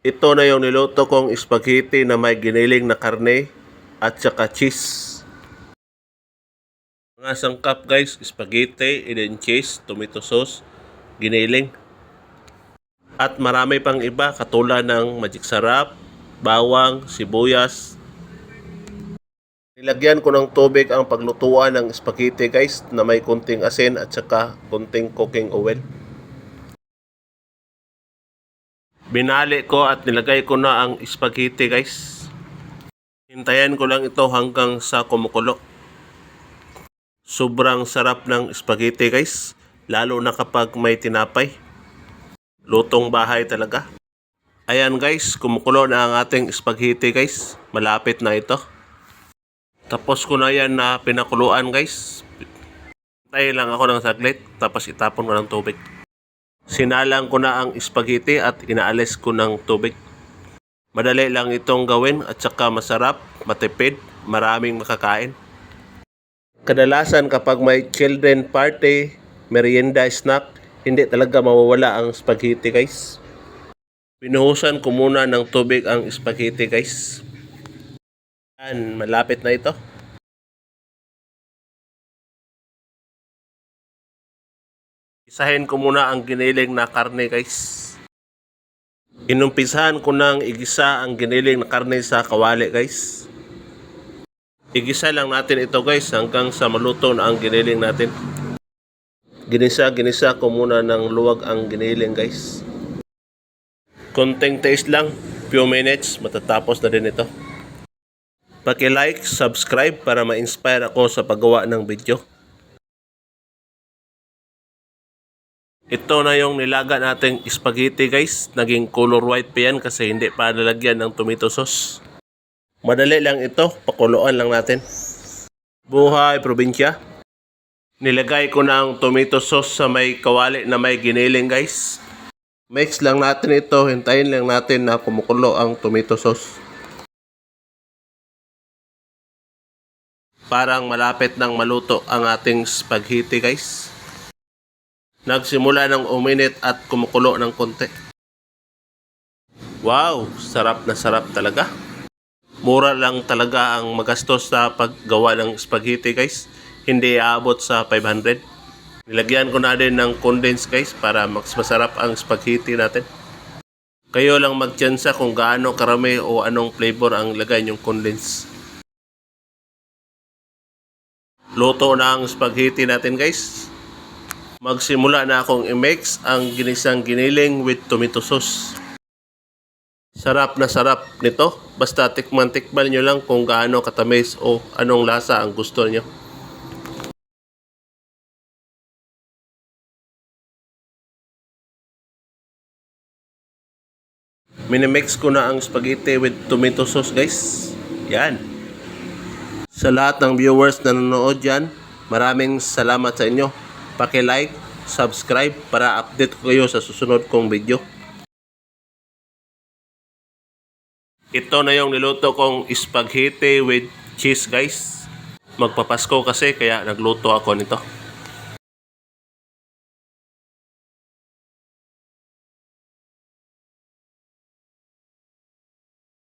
Ito na yung niluto kong spaghetti na may giniling na karne at saka cheese. Mga sangkap guys, spaghetti, and then cheese, tomato sauce, giniling. At marami pang iba katulad ng magic sarap, bawang, sibuyas. Nilagyan ko ng tubig ang paglutuan ng spaghetti guys na may kunting asin at saka kunting cooking oil. Binali ko at nilagay ko na ang spaghetti guys. Hintayin ko lang ito hanggang sa kumukulo. Sobrang sarap ng spaghetti guys, lalo na kapag may tinapay. Lutong bahay talaga. Ayan guys, kumukulo na ang ating spaghetti guys. Malapit na ito. Tapos ko na yan na pinakuluan guys. Hintayin lang ako ng saglit, tapos itapon ko ng tubig. Sinalang ko na ang spaghetti at inaalis ko ng tubig. Madali lang itong gawin at saka masarap, matipid, maraming makakain. Kadalasan kapag may children party, merienda, snack, hindi talaga mawawala ang spaghetti guys. Binuhusan ko muna ng tubig ang spaghetti guys. Yan, malapit na ito. Isahin ko muna ang giniling na karne guys. Inumpisahan ko nang igisa ang giniling na karne sa kawali guys. Igisa lang natin ito guys hanggang sa maluto na ang giniling natin. Ginisa ko muna ng luwag ang giniling guys. Konting taste lang, few minutes, matatapos na din ito. Paki-like, subscribe para ma-inspire ako sa paggawa ng video. Ito na yung nilaga nating spaghetti guys. Naging color white pa yan kasi hindi pa nalagyan ng tomato sauce. Madali lang ito, pakuluan lang natin. Buhay probinsya. Nilagay ko na ang tomato sauce sa may kawali na may giniling guys. Mix lang natin ito, hintayin lang natin na kumukulo ang tomato sauce. Parang malapit nang maluto ang ating spaghetti guys. Nagsimula ng uminit at kumukulo ng konti. Wow, sarap na sarap talaga. Mura lang talaga ang magastos sa paggawa ng spaghetti guys. Hindi aabot sa 500. Nilagyan ko na din ng condensed guys para mas masarap ang spaghetti natin. Kayo lang magtyansa kung gaano karami o anong flavor ang lagay yung condensed. Luto na ang spaghetti natin guys. Magsimula na akong i-mix ang ginisang giniling with tomato sauce. Sarap na sarap nito. Basta tikman nyo lang kung gaano katamis o anong lasa ang gusto nyo. Minimix ko na ang spaghetti with tomato sauce guys. Yan. Sa lahat ng viewers na nanonood dyan, maraming salamat sa inyo. Paki-like, subscribe para update ko kayo sa susunod kong video. Ito na yung niluto kong spaghetti with cheese guys. Magpapasko kasi kaya nagluto ako nito.